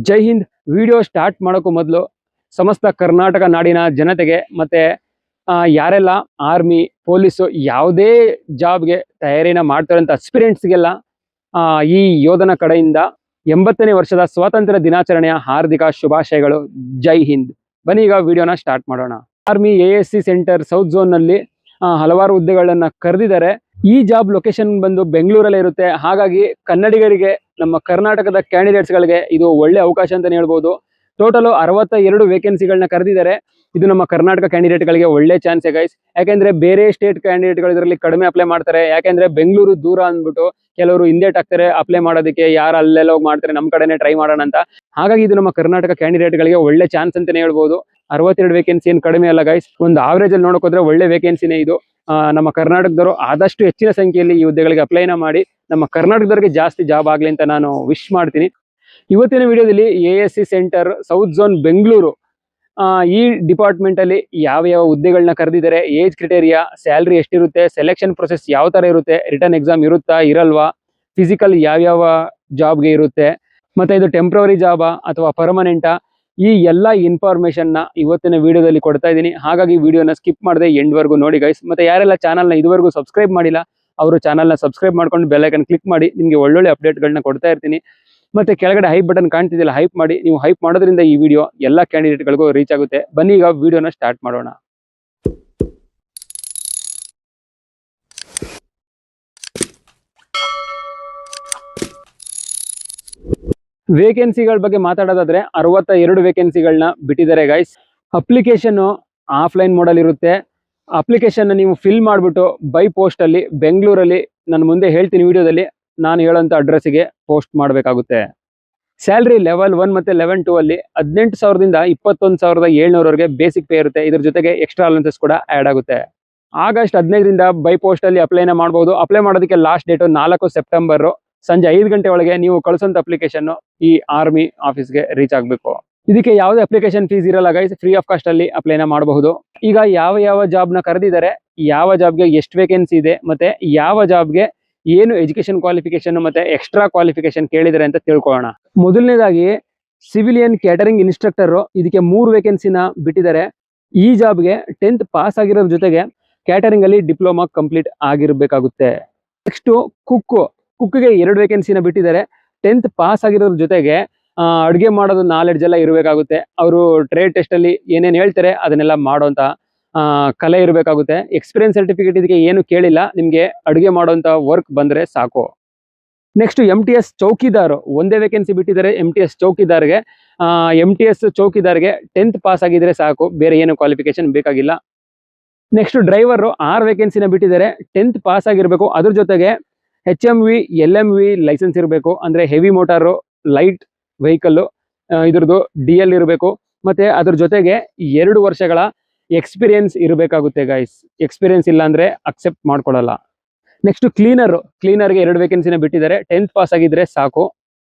ಜೈ Hind. Video start ಮಾಡೋಕ್ಕೂ ಮೊದಲು ಸಮಸ್ತ ಕರ್ನಾಟಕ ನಾಡಿನ ಜನತೆಗೆ ಮತ್ತೆ ಯಾರೆಲ್ಲ ಆರ್ಮಿ ಪೊಲೀಸು ಯಾವುದೇ ಜಾಬ್ಗೆ ತಯಾರಿನ ಮಾಡ್ತಾರಂತ ಅಸ್ಪಿರೆಂಟ್ಸ್ಗೆಲ್ಲ ಈ ಯೋಧನ ಕಡೆಯಿಂದ 80ನೇ ವರ್ಷದ ಸ್ವಾತಂತ್ರ್ಯ ದಿನಾಚರಣೆಯ ಹಾರ್ದಿಕ ಶುಭಾಶಯಗಳು. ಜೈ ಹಿಂದ್. ಬನ್ನಿ ಈಗ ವಿಡಿಯೋನ ಸ್ಟಾರ್ಟ್ ಮಾಡೋಣ. Army ASC centre south zone ನಲ್ಲಿ ಹಲವಾರು ಹುದ್ದೆಗಳನ್ನ ಕರೆದಿದ್ದಾರೆ. ಈ ಜಾಬ್ ಲೊಕೇಶನ್ ಬಂದು ಬೆಂಗಳೂರಲ್ಲೇ ಇರುತ್ತೆ. ಹಾಗಾಗಿ ಕನ್ನಡಿಗರಿಗೆ, ನಮ್ಮ ಕರ್ನಾಟಕದ ಕ್ಯಾಂಡಿಡೇಟ್ಸ್ಗಳಿಗೆ ಇದು ಒಳ್ಳೆ ಅವಕಾಶ ಅಂತಾನೆ ಹೇಳ್ಬೋದು. ಟೋಟಲ್ 62 ವೇಕೆನ್ಸಿಗಳನ್ನ ಕರೆದಿದ್ದಾರೆ. ಇದು ನಮ್ಮ ಕರ್ನಾಟಕ ಕ್ಯಾಂಡಿಡೇಟ್ಗಳಿಗೆ ಒಳ್ಳೆ ಚಾನ್ಸ್ ಗೈಸ್. ಯಾಕೆಂದ್ರೆ ಬೇರೆ ಸ್ಟೇಟ್ ಕ್ಯಾಂಡಿಡೇಟ್ಗಳು ಇದರಲ್ಲಿ ಕಡಿಮೆ ಅಪ್ಲೈ ಮಾಡ್ತಾರೆ. ಯಾಕೆಂದ್ರೆ ಬೆಂಗಳೂರು ದೂರ ಅಂದ್ಬಿಟ್ಟು ಕೆಲವರು ಹಿಂದೇಟ್ ಹಾಕ್ತಾರೆ ಅಪ್ಲೈ ಮಾಡೋದಕ್ಕೆ. ಯಾರು ಅಲ್ಲೆಲ್ಲ ಹೋಗಿ ಮಾಡ್ತಾರೆ, ನಮ್ಮ ಕಡೆನೆ ಟ್ರೈ ಮಾಡೋಣ ಅಂತ. ಹಾಗಾಗಿ ಇದು ನಮ್ಮ ಕರ್ನಾಟಕ ಕ್ಯಾಂಡಿಡೇಟ್ಗಳಿಗೆ ಒಳ್ಳೆ ಚಾನ್ಸ್ ಅಂತಾನೆ ಹೇಳ್ಬೋದು. 62 ವೇಕೆನ್ಸಿ ಏನು ಕಡಿಮೆ ಅಲ್ಲ ಗೈಸ್. ಒಂದು ಆವರೇಜ್ ಅಲ್ಲಿ ನೋಡೋಕೋದ್ರೆ ಒಳ್ಳೆ ವೇಕೆನ್ಸಿನೇ ಇದು. ನಮ್ಮ ಕರ್ನಾಟಕದವರು ಆದಷ್ಟು ಹೆಚ್ಚಿನ ಸಂಖ್ಯೆಯಲ್ಲಿ ಈ ಹುದ್ದೆಗಳಿಗೆ ಅಪ್ಲೈನ ಮಾಡಿ ನಮ್ಮ ಕರ್ನಾಟಕದವರಿಗೆ ಜಾಸ್ತಿ ಜಾಬ್ ಆಗಲಿ ಅಂತ ನಾನು ವಿಶ್ ಮಾಡ್ತೀನಿ. ಇವತ್ತಿನ ವಿಡಿಯೋದಲ್ಲಿ ASC centre south zone Bengaluru ಈ ಡಿಪಾರ್ಟ್ಮೆಂಟ್ ಅಲ್ಲಿ ಯಾವ ಯಾವ ಹುದ್ದೆಗಳನ್ನ ಕರೆದಿದ್ದಾರೆ, ಏಜ್ ಕ್ರೈಟೇರಿಯಾ, ಸ್ಯಾಲ್ರಿ ಎಷ್ಟಿರುತ್ತೆ, ಸೆಲೆಕ್ಷನ್ ಪ್ರೊಸೆಸ್ ಯಾವ ತರ ಇರುತ್ತೆ, ರಿಟರ್ನ್ ಎಕ್ಸಾಮ್ ಇರುತ್ತಾ ಇರಲ್ವಾ, ಫಿಸಿಕಲ್ ಯಾವ್ಯಾವ ಜಾಬ್ಗೆ ಇರುತ್ತೆ, ಮತ್ತೆ ಇದು ಟೆಂಪ್ರವರಿ ಜಾಬಾ ಅಥವಾ ಪರ್ಮನೆಂಟಾ, ಈ ಎಲ್ಲ ಇನ್ಫಾರ್ಮೇಶನ್ ನ ಇವತ್ತಿನ ವಿಡಿಯೋದಲ್ಲಿ ಕೊಡ್ತಾ ಇದ್ದೀನಿ. ಹಾಗಾಗಿ ವಿಡಿಯೋನ ಸ್ಕಿಪ್ ಮಾಡದೆ ಎಂಡ್ ವರ್ಗು ನೋಡಿ ಗೈಸ್. ಮತ್ತೆ ಯಾರೆಲ್ಲ ಚಾನಲ್ನ ಇದುವರೆಗೂ ಸಬ್ಸ್ಕ್ರೈಬ್ ಮಾಡಿಲ್ಲ ಅವರು ಚಾನಲ್ನ ಸಬ್ಸ್ಕ್ರೈಬ್ ಮಾಡ್ಕೊಂಡು ಬೆಲ್ ಐಕನ್ ಕ್ಲಿಕ್ ಮಾಡಿ. ನಿಮಗೆ ಒಳ್ಳೊಳ್ಳೆ ಅಪ್ಡೇಟ್ಗಳನ್ನ ಕೊಡ್ತಾ ಇರ್ತೀನಿ. ಮತ್ತೆ ಕೆಳಗಡೆ ಹೈಪ್ ಬಟನ್ ಕಾಣ್ತಿದ್ದಿಲ್ಲ, ಹೈಪ್ ಮಾಡಿ. ನೀವು ಹೈಪ್ ಮಾಡೋದ್ರಿಂದ ಈ ವಿಡಿಯೋ ಎಲ್ಲ ಕ್ಯಾಂಡಿಡೇಟ್ಗಳಿಗೂ ರೀಚ್ ಆಗುತ್ತೆ. ಬನ್ನಿ ಈಗ ವಿಡಿಯೋನ ಸ್ಟಾರ್ಟ್ ಮಾಡೋಣ. ವೇಕೆನ್ಸಿಗಳ ಬಗ್ಗೆ ಮಾತಾಡೋದಾದ್ರೆ 62 ವೇಕೆನ್ಸಿಗಳನ್ನ ಬಿಟ್ಟಿದ್ದಾರೆ ಗೈಸ್. ಅಪ್ಲಿಕೇಶನ್ ಆಫ್ಲೈನ್ ಮೋಡಲ್ ಇರುತ್ತೆ. ಅಪ್ಲಿಕೇಶನ್ ನೀವು ಫಿಲ್ ಮಾಡಿಬಿಟ್ಟು ಬೈ ಪೋಸ್ಟ್ ಅಲ್ಲಿ ಬೆಂಗಳೂರಲ್ಲಿ, ನಾನು ಮುಂದೆ ಹೇಳ್ತೀನಿ ವಿಡಿಯೋದಲ್ಲಿ, ನಾನು ಹೇಳೋಂಥ ಅಡ್ರೆಸ್ಸಿಗೆ ಪೋಸ್ಟ್ ಮಾಡಬೇಕಾಗುತ್ತೆ. ಸ್ಯಾಲ್ರಿ ಲೆವೆಲ್ 1 ಮತ್ತೆ ಲೆವೆಲ್ 2 ಅಲ್ಲಿ 18,000ದಿಂದ 21,700ವರೆಗೆ ಬೇಸಿಕ್ ಪೇ ಇರುತ್ತೆ. ಇದ್ರ ಜೊತೆಗೆ ಎಕ್ಸ್ಟ್ರಾ ಅಲೌನ್ಸಸ್ ಕೂಡ ಆ್ಯಡ್ ಆಗುತ್ತೆ. ಆಗಸ್ಟ್ 15ರಿಂದ ಬೈ ಪೋಸ್ಟ್ ಅಲ್ಲಿ ಅಪ್ಲೈನ ಮಾಡಬಹುದು. ಅಪ್ಲೈ ಮಾಡೋದಕ್ಕೆ ಲಾಸ್ಟ್ ಡೇಟು 4 ಸೆಪ್ಟೆಂಬರ್ ಸಂಜೆ 5 ಗಂಟೆ ಒಳಗೆ ನೀವು ಕಳಿಸೋಂಥ ಅಪ್ಲಿಕೇಶನ್ ಈ ಆರ್ಮಿ ಆಫೀಸ್ಗೆ ರೀಚ್ ಆಗಬೇಕು. ಇದಕ್ಕೆ ಯಾವುದೇ ಅಪ್ಲಿಕೇಶನ್ ಫೀಸ್ ಇರಲ್ಲ ಗೈಸ್. ಫ್ರೀ ಆಫ್ ಕಾಸ್ಟ್ ಅಲ್ಲಿ ಅಪ್ಲೈನ ಮಾಡಬಹುದು. ಈಗ ಯಾವ ಜಾಬ್ನ ಕರೆದಿದ್ದಾರೆ, ಯಾವ ಜಾಬ್ಗೆ ಎಷ್ಟು ವೇಕೆನ್ಸಿ ಇದೆ, ಮತ್ತೆ ಯಾವ ಜಾಬ್ಗೆ ಏನು ಎಜುಕೇಶನ್ ಕ್ವಾಲಿಫಿಕೇಶನ್ ಮತ್ತೆ ಎಕ್ಸ್ಟ್ರಾ ಕ್ವಾಲಿಫಿಕೇಶನ್ ಕೇಳಿದ್ದಾರೆ ಅಂತ ತಿಳ್ಕೊಳ್ಳೋಣ. ಮೊದಲನೇದಾಗಿ ಸಿವಿಲಿಯನ್ ಕ್ಯಾಟರಿಂಗ್ ಇನ್ಸ್ಟ್ರಕ್ಟರ್, ಇದಕ್ಕೆ 3 ವೇಕೆನ್ಸಿನ ಬಿಟ್ಟಿದ್ದಾರೆ. ಈ ಜಾಬ್ಗೆ 10th ಪಾಸ್ ಆಗಿರೋದ್ರ ಜೊತೆಗೆ ಕ್ಯಾಟರಿಂಗ್ ಅಲ್ಲಿ ಡಿಪ್ಲೊಮಾ ಕಂಪ್ಲೀಟ್ ಆಗಿರ್ಬೇಕಾಗುತ್ತೆ. ನೆಕ್ಸ್ಟ್ ಕುಕ್ಗೆ 2 ವೇಕೆನ್ಸಿನ ಬಿಟ್ಟಿದ್ದಾರೆ. 10th ಪಾಸ್ ಆಗಿರೋದ್ರ ಜೊತೆಗೆ ಅಡುಗೆ ಮಾಡೋದು ನಾಲೆಡ್ಜ್ ಎಲ್ಲ ಇರಬೇಕಾಗುತ್ತೆ. ಅವರು ಟ್ರೇಡ್ ಟೆಸ್ಟ್ ಅಲ್ಲಿ ಏನೇನು ಹೇಳ್ತಾರೆ ಅದನ್ನೆಲ್ಲ ಮಾಡೋಂಥ ಕಲೆ ಇರಬೇಕಾಗುತ್ತೆ. ಎಕ್ಸ್ಪೀರಿಯನ್ಸ್ ಸರ್ಟಿಫಿಕೇಟ್ ಇದಕ್ಕೆ ಏನು ಕೇಳಿಲ್ಲ, ನಿಮಗೆ ಅಡುಗೆ ಮಾಡೋಂಥ ವರ್ಕ್ ಬಂದರೆ ಸಾಕು. ನೆಕ್ಸ್ಟ್ MTS ಚೌಕಿದಾರ್, ಒಂದೇ ವೇಕೆನ್ಸಿ ಬಿಟ್ಟಿದ್ದಾರೆ. MTS ಚೌಕಿದಾರ್ಗೆ 10th ಪಾಸ್ ಆಗಿದ್ರೆ ಸಾಕು, ಬೇರೆ ಏನು ಕ್ವಾಲಿಫಿಕೇಶನ್ ಬೇಕಾಗಿಲ್ಲ. ನೆಕ್ಸ್ಟ್ ಡ್ರೈವರ್ 6 ವೇಕೆನ್ಸಿನ ಬಿಟ್ಟಿದ್ದಾರೆ. 10th ಪಾಸ್ ಆಗಿರಬೇಕು. ಅದ್ರ ಜೊತೆಗೆ HMV LMV ಲೈಸೆನ್ಸ್ ಇರಬೇಕು. ಅಂದರೆ ಹೆವಿ ಮೋಟಾರು, ಲೈಟ್ ವೆಹಿಕಲ್ಲು ಇದ್ರದ್ದು DL ಇರಬೇಕು. ಮತ್ತೆ ಅದ್ರ ಜೊತೆಗೆ 2 ವರ್ಷಗಳ ಎಕ್ಸ್ಪೀರಿಯನ್ಸ್ ಇರಬೇಕಾಗುತ್ತೆ ಗೈಸ್. ಎಕ್ಸ್ಪೀರಿಯನ್ಸ್ ಇಲ್ಲ ಅಂದರೆ ಅಕ್ಸೆಪ್ಟ್ ಮಾಡ್ಕೊಳ್ಳಲ್ಲ. ನೆಕ್ಸ್ಟ್ ಕ್ಲೀನರ್ಗೆ 2 ವೇಕೆನ್ಸಿನ ಬಿಟ್ಟಿದ್ದಾರೆ. 10th ಪಾಸ್ ಆಗಿದ್ರೆ ಸಾಕು.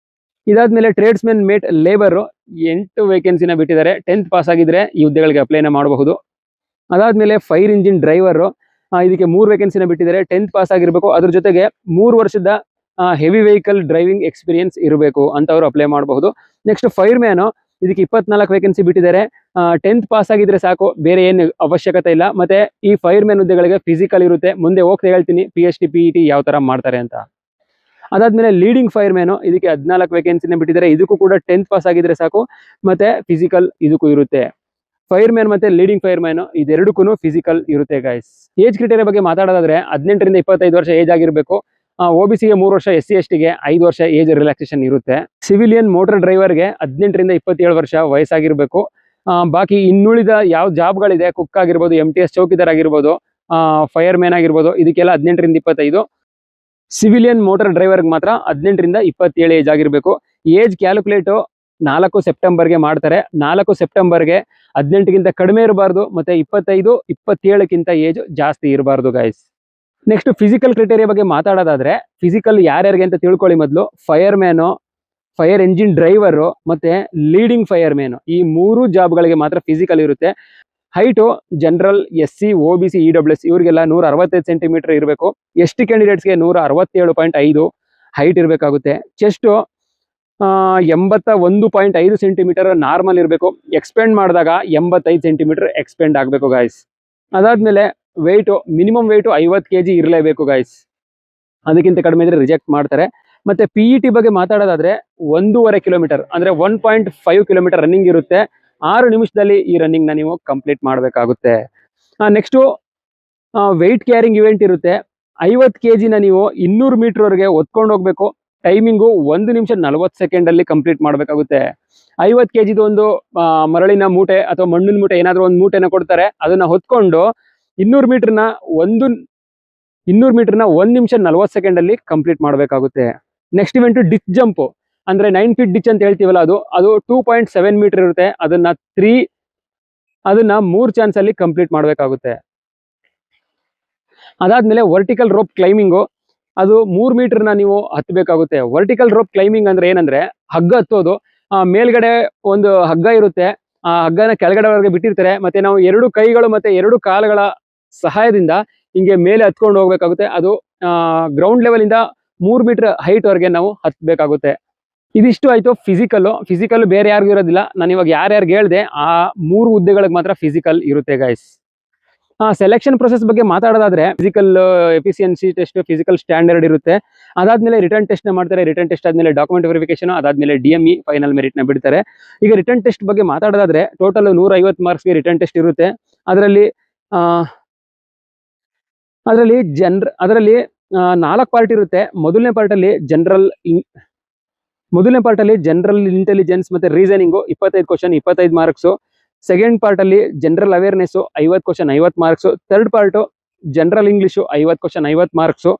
ಇದಾದ್ಮೇಲೆ ಟ್ರೇಡ್ಸ್ಮೆನ್ ಮೇಟ್ ಲೇಬರ್ 8 ವೇಕೆನ್ಸಿನ ಬಿಟ್ಟಿದ್ದಾರೆ. 10th ಪಾಸ್ ಆಗಿದ್ರೆ ಈ ಹುದ್ದೆಗಳಿಗೆ ಅಪ್ಲೈನ ಮಾಡಬಹುದು. ಅದಾದ್ಮೇಲೆ ಫೈರ್ ಇಂಜಿನ್ ಡ್ರೈವರ್, ಇದಕ್ಕೆ 3 ವೇಕೆನ್ಸಿನ ಬಿಟ್ಟಿದ್ದಾರೆ. 10th ಪಾಸ್ ಆಗಿರಬೇಕು. ಅದ್ರ ಜೊತೆಗೆ 3 ವರ್ಷದ ಹೆವಿ ವೆಹಿಕಲ್ ಡ್ರೈವಿಂಗ್ ಎಕ್ಸ್ಪೀರಿಯನ್ಸ್ ಇರಬೇಕು ಅಂತವ್ರು ಅಪ್ಲೈ ಮಾಡಬಹುದು. ನೆಕ್ಸ್ಟ್ ಫೈರ್ ಮ್ಯಾನು, ಇದಕ್ಕೆ 24 ವೇಕೆನ್ಸಿ ಬಿಟ್ಟಿದ್ದಾರೆ. 10th ಪಾಸ್ ಆಗಿದ್ರೆ ಸಾಕು, ಬೇರೆ ಏನು ಅವಶ್ಯಕತೆ ಇಲ್ಲ. ಮತ್ತೆ ಈ ಫೈರ್ ಮ್ಯಾನ್ ಹುದ್ದೆಗಳಿಗೆ ಫಿಸಿಕಲ್ ಇರುತ್ತೆ. ಮುಂದೆ ಹೋಗ್ತಾ ಹೇಳ್ತೀನಿ PhD PET ಯಾವ ತರ ಮಾಡ್ತಾರೆ ಅಂತ. ಅದಾದ್ಮೇಲೆ ಲೀಡಿಂಗ್ ಫೈರ್ ಮ್ಯಾನು, ಇದಕ್ಕೆ 14 ವೇಕೆನ್ಸಿನ ಬಿಟ್ಟಿದ್ದಾರೆ. ಇದಕ್ಕೂ ಕೂಡ 10th ಪಾಸ್ ಆಗಿದ್ರೆ ಸಾಕು, ಮತ್ತೆ ಫಿಸಿಕಲ್ ಇದಕ್ಕೂ ಇರುತ್ತೆ. ಫೈರ್ ಮ್ಯಾನ್ ಮತ್ತೆ ಲೀಡಿಂಗ್ ಫೈರ್ ಮ್ಯಾನ್ ಇದೆರಡಕ್ಕೂ ಫಿಸಿಕಲ್ ಇರುತ್ತೆ ಗೈಸ್. ಏಜ್ ಕ್ರೈಟೇರಿಯಾ ಬಗ್ಗೆ ಮಾತಾಡೋದಾದ್ರೆ 18ರಿಂದ 25 ವರ್ಷ ಏಜ್ ಆಗಿರಬೇಕು. OBCಗೆ 3 ವರ್ಷ, SC STಗೆ 5 ವರ್ಷ ಏಜ್ ರಿಲ್ಯಾಕ್ಸೇಷನ್ ಇರುತ್ತೆ. ಸಿವಿಲಿಯನ್ ಮೋಟರ್ ಡ್ರೈವರ್ಗೆ 18ರಿಂದ 27 ವರ್ಷ ವಯಸ್ಸಾಗಿರ್ಬೇಕು. ಬಾಕಿ ಇನ್ನುಳಿದ ಯಾವ ಜಾಬ್ಗಳಿದೆ, ಕುಕ್ ಆಗಿರ್ಬೋದು, MTS ಚೌಕಿದಾರ್ ಆಗಿರ್ಬೋದು, ಫೈರ್ ಮ್ಯಾನ್ ಆಗಿರ್ಬೋದು, ಇದಕ್ಕೆಲ್ಲ 18ರಿಂದ 25. ಸಿವಿಲಿಯನ್ ಮೋಟರ್ ಡ್ರೈವರ್ಗೆ ಮಾತ್ರ 18ರಿಂದ 27 ಏಜ್ ಆಗಿರಬೇಕು. ಏಜ್ ಕ್ಯಾಲ್ಕುಲೇಟು 4 ಸೆಪ್ಟೆಂಬರ್ಗೆ ಮಾಡ್ತಾರೆ. 4 ಸೆಪ್ಟೆಂಬರ್ಗೆ 18ಗಿಂತ ಕಡಿಮೆ ಇರಬಾರ್ದು, ಮತ್ತೆ 25, 27ಕ್ಕಿಂತ ಏಜ್ ಜಾಸ್ತಿ ಇರಬಾರ್ದು ಗೈಸ್. ನೆಕ್ಸ್ಟ್ ಫಿಸಿಕಲ್ ಕ್ರೈಟೇರಿಯಾ ಬಗ್ಗೆ ಮಾತಾಡೋದಾದ್ರೆ, ಫಿಸಿಕಲ್ ಯಾರ್ಯಾರಿಗೆ ಅಂತ ತಿಳ್ಕೊಳ್ಳಿ ಮೊದಲು. Fire man, fire engine driver ಮತ್ತೆ ಲೀಡಿಂಗ್ ಫೈರ್ ಮ್ಯಾನು, ಈ 3 ಜಾಬ್ಗಳಿಗೆ ಮಾತ್ರ ಫಿಸಿಕಲ್ ಇರುತ್ತೆ. Height general, SC OBC EWS ಇವರಿಗೆಲ್ಲ 165 ಸೆಂಟಿಮೀಟರ್ ಇರಬೇಕು. ST ಕ್ಯಾಂಡಿಡೇಟ್ಸ್ಗೆ 167.5 ಹೈಟ್ ಇರಬೇಕಾಗುತ್ತೆ. ಚೆಸ್ಟು 81.5 ಸೆಂಟಿಮೀಟರ್ ನಾರ್ಮಲ್ ಇರಬೇಕು. ಎಕ್ಸ್ಪೆಂಡ್ ಮಾಡಿದಾಗ 85 ಸೆಂಟಿಮೀಟರ್ ಎಕ್ಸ್ಪೆಂಡ್ ಆಗಬೇಕು ಗಾಯ್ಸ್. ಅದಾದ್ಮೇಲೆ ವೆಯ್ಟು ಮಿನಿಮಮ್ ವೆಯ್ಟು 50 kg ಇರಲೇಬೇಕು ಗಾಯ್ಸ್. ಅದಕ್ಕಿಂತ ಕಡಿಮೆ ಇದ್ರೆ ರಿಜೆಕ್ಟ್ ಮಾಡ್ತಾರೆ. ಮತ್ತೆ PET ಬಗ್ಗೆ ಮಾತಾಡೋದಾದ್ರೆ 1.5 ಕಿಲೋಮೀಟರ್ ಅಂದ್ರೆ 1.5 ಕಿಲೋಮೀಟರ್ ರನ್ನಿಂಗ್ ಇರುತ್ತೆ. 6 ನಿಮಿಷದಲ್ಲಿ ಈ ರನ್ನಿಂಗ್ ನ ನೀವು ಕಂಪ್ಲೀಟ್ ಮಾಡಬೇಕಾಗುತ್ತೆ. ನೆಕ್ಸ್ಟ್ ವೆಯ್ಟ್ ಕ್ಯಾರಿಂಗ್ ಇವೆಂಟ್ ಇರುತ್ತೆ. 50 kg ನ ನೀವು 200 ಮೀಟರ್ ವರೆಗೆ ಹೊತ್ಕೊಂಡು ಹೋಗ್ಬೇಕು. ಟೈಮಿಂಗು 1 ನಿಮಿಷ 40 ಸೆಕೆಂಡ್ ಅಲ್ಲಿ ಕಂಪ್ಲೀಟ್ ಮಾಡಬೇಕಾಗುತ್ತೆ. 50 kg ಒಂದು ಮರಳಿನ ಮೂಟೆ ಅಥವಾ ಮಣ್ಣಿನ ಮೂಟೆ ಏನಾದ್ರೂ ಒಂದು ಮೂಟೆನ ಕೊಡ್ತಾರೆ. ಅದನ್ನ ಹೊತ್ಕೊಂಡು 200 ಮೀಟರ್ನ 1 ನಿಮಿಷ 40 ಸೆಕೆಂಡ್ ಅಲ್ಲಿ ಕಂಪ್ಲೀಟ್ ಮಾಡಬೇಕಾಗುತ್ತೆ. ನೆಕ್ಸ್ಟ್ ಇವೆಂಟ್ ಡಿಚ್ ಜಂಪ್ ಅಂದ್ರೆ 9 ಫೀಟ್ ಡಿಚ್ ಅಂತ ಹೇಳ್ತೀವಲ್ಲ, ಅದು 2.7 ಮೀಟರ್ ಇರುತ್ತೆ. ಅದನ್ನ 3 ಚಾನ್ಸ್ ಅಲ್ಲಿ ಕಂಪ್ಲೀಟ್ ಮಾಡಬೇಕಾಗುತ್ತೆ. ಅದಾದ್ಮೇಲೆ ವರ್ಟಿಕಲ್ ರೋಪ್ ಕ್ಲೈಂಬಿಂಗು, ಅದು 3 ಮೀಟರ್ನ ನೀವು ಹತ್ತಬೇಕಾಗುತ್ತೆ. ವರ್ಟಿಕಲ್ ರೋಪ್ ಕ್ಲೈಂಬಿಂಗ್ ಅಂದ್ರೆ ಏನಂದ್ರೆ ಹಗ್ಗ ಹತ್ತೋದು. ಮೇಲ್ಗಡೆ ಒಂದು ಹಗ್ಗ ಇರುತ್ತೆ, ಆ ಹಗ್ಗನ ಕೆಳಗಡೆವರೆಗೆ ಬಿಟ್ಟಿರ್ತಾರೆ. ಮತ್ತೆ ನಾವು 2 ಕೈಗಳು ಮತ್ತೆ 2 ಕಾಲುಗಳ ಸಹಾಯದಿಂದ ಹಿಂಗೆ ಮೇಲೆ ಹತ್ಕೊಂಡು ಹೋಗ್ಬೇಕಾಗುತ್ತೆ. ಅದು ಗ್ರೌಂಡ್ ಲೆವೆಲ್ ಇಂದ 3 ಮೀಟರ್ ಹೈಟ್ ವರೆಗೆ ನಾವು ಹತ್ಬೇಕಾಗುತ್ತೆ. ಇದಿಷ್ಟು ಆಯ್ತು ಫಿಸಿಕಲ್ ಬೇರೆ ಯಾರಿಗೂ ಇರೋದಿಲ್ಲ. ನಾನು ಇವಾಗ ಯಾರ್ಯಾರಿಗೆ ಹೇಳ್ದೆ ಆ 3 ಹುದ್ದೆಗಳಿಗೆ ಮಾತ್ರ ಫಿಸಿಕಲ್ ಇರುತ್ತೆ ಗೈಸ್. ಸೆಲೆಕ್ಷನ್ ಪ್ರೊಸೆಸ್ ಬಗ್ಗೆ ಮಾತಾಡೋದಾದ್ರೆ physical efficiency test, physical standard ಇರುತ್ತೆ. ಅದಾದ್ಮೇಲೆ ರಿಟರ್ನ್ ಟೆಸ್ಟ್ ನ ಮಾಡ್ತಾರೆ. ರಿಟರ್ನ್ ಟೆಸ್ಟ್ ಆದ್ಮೇಲೆ ಡಾಕ್ಯುಮೆಂಟ್ ವೆರಿಫಿಕೇಶನ್, ಅದಾದ್ಮೇಲೆ DME ಫೈನಲ್ ಮೆರಿಟ್ ನ ಬಿಡ್ತಾರೆ. ಈಗ ರಿಟರ್ನ್ ಟೆಸ್ಟ್ ಬಗ್ಗೆ ಮಾತಾಡೋದಾದ್ರೆ ಟೋಟಲ್ 150 ಮಾರ್ಕ್ಸ್ಗೆ ರಿಟರ್ನ್ ಟೆಸ್ಟ್ ಇರುತ್ತೆ. ಅದರಲ್ಲಿ 4 ಪಾರ್ಟ್ ಇರುತ್ತೆ. ಮೊದಲನೇ ಪಾರ್ಟ್ ಅಲ್ಲಿ ಜನರಲ್ ಇಂಟೆಲಿಜೆನ್ಸ್ ಮತ್ತೆ reasoning 25 question 25 marks. Second part ಅಲ್ಲಿ general awareness 50 question 50 marks. Third part general English 50 question 50 marks.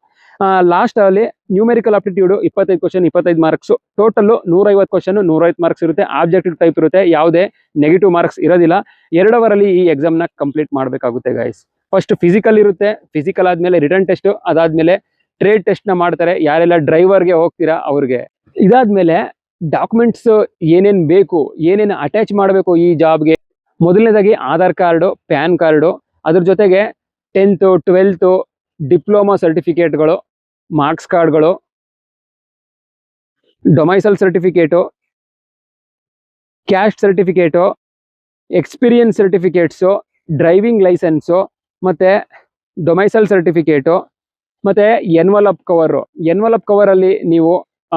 Last ಅಲ್ಲಿ numerical aptitude 25 question 25 marks. Total 150 question 150 marks ಇರುತ್ತೆ. ಆಬ್ಜೆಕ್ಟಿವ್ ಟೈಪ್ ಇರುತ್ತೆ, ಯಾವುದೇ ನೆಗೆಟಿವ್ ಮಾರ್ಕ್ಸ್ ಇರೋದಿಲ್ಲ. 2 ಅವರಲ್ಲಿ ಈ ಎಕ್ಸಾಮ್ ನ ಕಂಪ್ಲೀಟ್ ಮಾಡಬೇಕಾಗುತ್ತೆ ಗೈಸ್. ಫಸ್ಟ್ ಫಿಸಿಕಲ್ ಇರುತ್ತೆ. ಫಿಸಿಕಲ್ ಆದ್ಮೇಲೆ ರಿಟರ್ನ್ ಟೆಸ್ಟ್, ಅದಾದ್ಮೇಲೆ ಟ್ರೇಡ್ ಟೆಸ್ಟ್ ನ ಮಾಡ್ತಾರೆ. ಯಾರೆಲ್ಲ ಡ್ರೈವರ್ಗೆ ಹೋಗ್ತೀರಾ ಅವ್ರಿಗೆ. ಇದಾದ್ಮೇಲೆ ಡಾಕ್ಯುಮೆಂಟ್ಸ್ ಏನೇನ್ ಬೇಕು, ಏನೇನು ಅಟ್ಯಾಚ್ ಮಾಡಬೇಕು ಈ ಜಾಬ್ಗೆ. ಮೊದಲನೇದಾಗಿ ಆಧಾರ್ ಕಾರ್ಡು, ಪ್ಯಾನ್ ಕಾರ್ಡು, ಅದ್ರ ಜೊತೆಗೆ 10th 12th ಡಿಪ್ಲೊಮಾ ಸರ್ಟಿಫಿಕೇಟ್ಗಳು, ಮಾರ್ಕ್ಸ್ ಕಾರ್ಡ್ಗಳು, domicile certificate, caste certificate, experience certificates, driving licence, ಮತ್ತೆ ಡೊಮೈಸಲ್ ಸರ್ಟಿಫಿಕೇಟು, ಮತ್ತೆ ಎನ್ವಲಪ್ ಕವರ್ ಅಲ್ಲಿ ನೀವು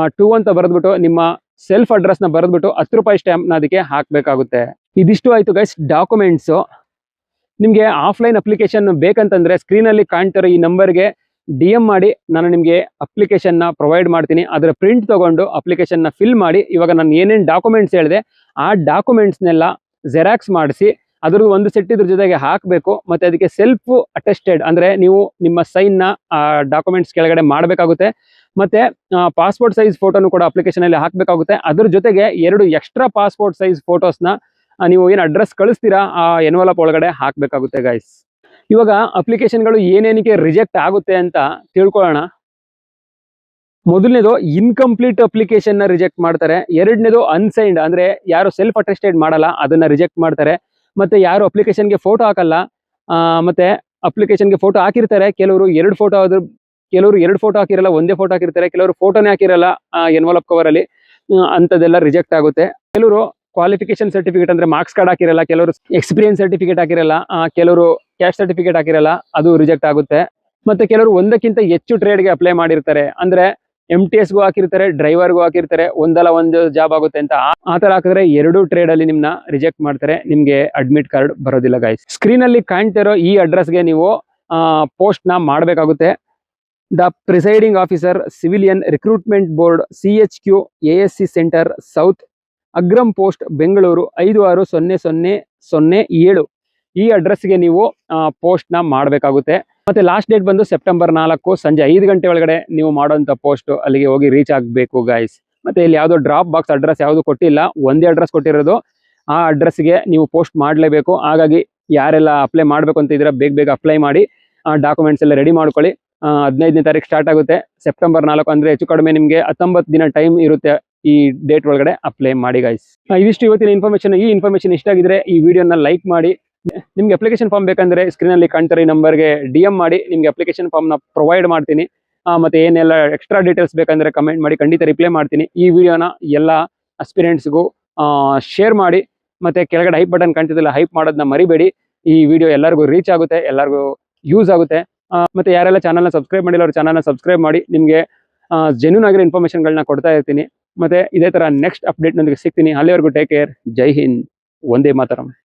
2 ಅಂತ ಬರೆದ್ಬಿಟ್ಟು ನಿಮ್ಮ ಸೆಲ್ಫ್ ಅಡ್ರೆಸ್ ನ ಬರೆದ್ಬಿಟ್ಟು 10 ರೂಪಾಯಿ ಸ್ಟ್ಯಾಂಪ್ ನ ಅದಕ್ಕೆ ಹಾಕ್ಬೇಕಾಗುತ್ತೆ. ಇದಿಷ್ಟು ಆಯ್ತು ಗೈಸ್ ಡಾಕ್ಯುಮೆಂಟ್ಸ್. ನಿಮ್ಗೆ ಆಫ್ಲೈನ್ ಅಪ್ಲಿಕೇಶನ್ ಬೇಕಂತಂದ್ರೆ ಸ್ಕ್ರೀನ್ ಅಲ್ಲಿ ಕಾಣ್ತಿರೋ ಈ ನಂಬರ್ಗೆ DM ಮಾಡಿ, ನಾನು ನಿಮ್ಗೆ ಅಪ್ಲಿಕೇಶನ್ ನ ಪ್ರೊವೈಡ್ ಮಾಡ್ತೀನಿ. ಅದರ ಪ್ರಿಂಟ್ ತಗೊಂಡು ಅಪ್ಲಿಕೇಶನ್ ನ ಫಿಲ್ ಮಾಡಿ. ಇವಾಗ ನಾನು ಏನೇನು ಡಾಕ್ಯುಮೆಂಟ್ಸ್ ಹೇಳಿದೆ ಆ ಡಾಕ್ಯುಮೆಂಟ್ಸ್ನೆಲ್ಲ ಜೆರಾಕ್ಸ್ ಮಾಡಿಸಿ ಅದ್ರದ್ದು ಒಂದು ಸೆಟ್ ಇದ್ರ ಜೊತೆಗೆ ಹಾಕಬೇಕು. ಮತ್ತೆ ಅದಕ್ಕೆ ಸೆಲ್ಫ್ ಅಟೆಸ್ಟೆಡ್ ಅಂದ್ರೆ ನೀವು ನಿಮ್ಮ ಸೈನ್ ನ ಡಾಕ್ಯುಮೆಂಟ್ಸ್ ಕೆಳಗಡೆ ಮಾಡಬೇಕಾಗುತ್ತೆ. ಮತ್ತೆ ಪಾಸ್ಪೋರ್ಟ್ ಸೈಜ್ ಫೋಟೋನು ಕೂಡ ಅಪ್ಲಿಕೇಶನ್ ಅಲ್ಲಿ ಹಾಕಬೇಕಾಗುತ್ತೆ. ಅದ್ರ ಜೊತೆಗೆ 2 ಎಕ್ಸ್ಟ್ರಾ ಪಾಸ್ಪೋರ್ಟ್ ಸೈಜ್ ಫೋಟೋಸ್ನ ನೀವು ಏನು ಅಡ್ರೆಸ್ ಕಳಿಸ್ತೀರಾ ಆ ಎನ್ವಲಪ್ ಒಳಗಡೆ ಹಾಕಬೇಕಾಗುತ್ತೆ ಗೈಸ್. ಇವಾಗ ಅಪ್ಲಿಕೇಶನ್ಗಳು ಏನೇನಕ್ಕೆ ರಿಜೆಕ್ಟ್ ಆಗುತ್ತೆ ಅಂತ ತಿಳ್ಕೊಳ್ಳೋಣ. ಮೊದಲನೇದು ಇನ್ಕಂಪ್ಲೀಟ್ ಅಪ್ಲಿಕೇಶನ್ ನ ರಿಜೆಕ್ಟ್ ಮಾಡ್ತಾರೆ. ಎರಡನೇದು ಅನ್ಸೈನ್ಡ್ ಅಂದ್ರೆ ಯಾರು ಸೆಲ್ಫ್ ಅಟೆಸ್ಟೆಡ್ ಮಾಡಲ್ಲ ಅದನ್ನ ರಿಜೆಕ್ಟ್ ಮಾಡ್ತಾರೆ. ಮತ್ತೆ ಯಾರು ಅಪ್ಲಿಕೇಶನ್ಗೆ ಫೋಟೋ ಹಾಕಲ್ಲ, ಮತ್ತೆ ಅಪ್ಲಿಕೇಶನ್ಗೆ ಫೋಟೋ ಹಾಕಿರ್ತಾರೆ, ಕೆಲವರು 2 ಫೋಟೋ ಕೆಲವರು 2 ಫೋಟೋ ಹಾಕಿರಲ್ಲ, ಒಂದೇ ಫೋಟೋ ಹಾಕಿರ್ತಾರೆ, ಕೆಲವರು ಫೋಟೋನೇ ಹಾಕಿರಲ್ಲ ಎನ್ವಲಪ್ ಕವರ್ ಅಲ್ಲಿ, ಅಂತದೆಲ್ಲ ರಿಜೆಕ್ಟ್ ಆಗುತ್ತೆ. ಕೆಲವರು ಕ್ವಾಲಿಫಿಕೇಶನ್ ಸರ್ಟಿಫಿಕೇಟ್ ಅಂದ್ರೆ ಮಾರ್ಕ್ಸ್ ಕಾರ್ಡ್ ಹಾಕಿರಲ್ಲ, ಕೆಲವರು ಎಕ್ಸ್ಪೀರಿಯನ್ಸ್ ಸರ್ಟಿಫಿಕೇಟ್ ಹಾಕಿರಲ್ಲ, ಕೆಲವರು ಕ್ಯಾಸ್ಟ್ ಸರ್ಟಿಫಿಕೇಟ್ ಹಾಕಿರಲ್ಲ, ಅದು ರಿಜೆಕ್ಟ್ ಆಗುತ್ತೆ. ಮತ್ತೆ ಕೆಲವರು ಒಂದಕ್ಕಿಂತ ಹೆಚ್ಚು ಟ್ರೇಡ್ಗೆ ಅಪ್ಲೈ ಮಾಡಿರ್ತಾರೆ, ಅಂದ್ರೆ MTSಗೂ ಹಾಕಿರ್ತಾರೆ, ಡ್ರೈವರ್ಗೂ ಹಾಕಿರ್ತಾರೆ, ಒಂದಲ್ಲ ಒಂದು ಜಾಬ್ ಆಗುತ್ತೆ ಅಂತ ಆ ತರ ಹಾಕಿದ್ರೆ 2 ಟ್ರೇಡ್ ಅಲ್ಲಿ ನಿಮ್ನ ರಿಜೆಕ್ಟ್ ಮಾಡ್ತಾರೆ. ನಿಮ್ಗೆ ಅಡ್ಮಿಟ್ ಕಾರ್ಡ್ ಬರೋದಿಲ್ಲ ಗೈಸ್. ಸ್ಕ್ರೀನ್ ಅಲ್ಲಿ ಕಾಣ್ತಿರೋ ಈ ಅಡ್ರೆಸ್ಗೆ ನೀವು ಪೋಸ್ಟ್ ನ ಮಾಡಬೇಕಾಗುತ್ತೆ. The presiding officer civilian recruitment board CHQ ASC centre south, Agram post Bengaluru 560007. ಈ ಅಡ್ರೆಸ್ಗೆ ನೀವು ಪೋಸ್ಟ್ ನ ಮಾಡಬೇಕಾಗುತ್ತೆ. ಮತ್ತೆ ಲಾಸ್ಟ್ ಡೇಟ್ ಬಂದು ಸೆಪ್ಟೆಂಬರ್ 4 ಸಂಜೆ 5 ಗಂಟೆ ಒಳಗಡೆ ನೀವು ಮಾಡುವಂತ ಪೋಸ್ಟ್ ಅಲ್ಲಿಗೆ ಹೋಗಿ ರೀಚ್ ಆಗಬೇಕು ಗೈಸ್. ಮತ್ತೆ ಇಲ್ಲಿ ಯಾವುದೋ ಡ್ರಾಪ್ ಬಾಕ್ಸ್ ಅಡ್ರೆಸ್ ಯಾವುದು ಕೊಟ್ಟಿಲ್ಲ, ಒಂದೇ ಅಡ್ರೆಸ್ ಕೊಟ್ಟಿರೋದು. ಆ ಅಡ್ರೆಸ್ಗೆ ನೀವು ಪೋಸ್ಟ್ ಮಾಡಲೇಬೇಕು. ಹಾಗಾಗಿ ಯಾರೆಲ್ಲ ಅಪ್ಲೈ ಮಾಡಬೇಕು ಅಂತ ಇದ್ರೆ ಬೇಗ ಅಪ್ಲೈ ಮಾಡಿ, ಡಾಕ್ಯುಮೆಂಟ್ಸ್ ಎಲ್ಲ ರೆಡಿ ಮಾಡ್ಕೊಳ್ಳಿ. 15ನೇ ತಾರೀಕು ಸ್ಟಾರ್ಟ್ ಆಗುತ್ತೆ. ಸೆಪ್ಟೆಂಬರ್ 4 ಅಂದ್ರೆ ಹೆಚ್ಚು ಕಡಿಮೆ ನಿಮಗೆ 19 ದಿನ ಟೈಮ್ ಇರುತ್ತೆ. ಈ ಡೇಟ್ ಒಳಗಡೆ ಅಪ್ಲೈ ಮಾಡಿ ಗೈಸ್. ಇದಿಷ್ಟು ಇವತ್ತಿನ ಇನ್ಫಾರ್ಮೇಶನ್. ಈ ಇನ್ಫಾರ್ಮೇಶನ್ ಇಷ್ಟ ಆಗಿದ್ರೆ ಈ ವಿಡಿಯೋನ ಲೈಕ್ ಮಾಡಿ. ನಿಮ್ಗೆ ಅಪ್ಲಿಕೇಶನ್ ಫಾರ್ಮ್ ಬೇಕಂದ್ರೆ ಸ್ಕ್ರೀನ್ ಅಲ್ಲಿ ಕಾಣ್ತಾರೆ ಈ ನಂಬರ್ಗೆ DM ಮಾಡಿ, ನಿಮ್ಗೆ ಅಪ್ಲಿಕೇಶನ್ ಫಾರ್ಮ್ ನ ಪ್ರೊವೈಡ್ ಮಾಡ್ತೀನಿ. ಮತ್ತೆ ಏನೆಲ್ಲ ಎಕ್ಸ್ಟ್ರಾ ಡೀಟೇಲ್ಸ್ ಬೇಕಂದ್ರೆ ಕಮೆಂಟ್ ಮಾಡಿ, ಖಂಡಿತ ರಿಪ್ಲೈ ಮಾಡ್ತೀನಿ. ಈ ವಿಡಿಯೋನ ಎಲ್ಲ ಅಸ್ಪಿರೆಂಟ್ಸ್ಗೂ ಶೇರ್ ಮಾಡಿ. ಮತ್ತೆ ಕೆಳಗಡೆ ಹೈಪ್ ಬಟನ್ ಕಾಣ್ತಿದ್ದಲ್ಲ, ಹೈಪ್ ಮಾಡೋದನ್ನ ಮರಿಬೇಡಿ. ಈ ವಿಡಿಯೋ ಎಲ್ಲರಿಗೂ ರೀಚ್ ಆಗುತ್ತೆ, ಎಲ್ಲರಿಗೂ ಯೂಸ್ ಆಗುತ್ತೆ. ಮತ್ತೆ ಯಾರೆಲ್ಲ ಚಾನಲ್ನ ಸಬ್ಸ್ಕ್ರೈಬ್ ಮಾಡಿಲ್ಲ ಅವ್ರ ಚಾನಲ್ನ ಸಬ್ಸ್ಕ್ರೈಬ್ ಮಾಡಿ. ನಿಮಗೆ ಜೆನ್ಯೂನ್ ಆಗಿರೋ ಇನ್ಫಾರ್ಮೇಷನ್ಗಳನ್ನ ಕೊಡ್ತಾ ಇರ್ತೀನಿ. ಮತ್ತೆ ಇದೇ ಥರ ನೆಕ್ಸ್ಟ್ ಅಪ್ಡೇಟ್ನೊಂದಿಗೆ ಸಿಗ್ತೀನಿ. ಅಲ್ಲಿವರೆಗೂ ಟೇಕ್ ಕೇರ್. ಜೈ ಹಿಂದ್, ವಂದೇ ಮಾತರಂ.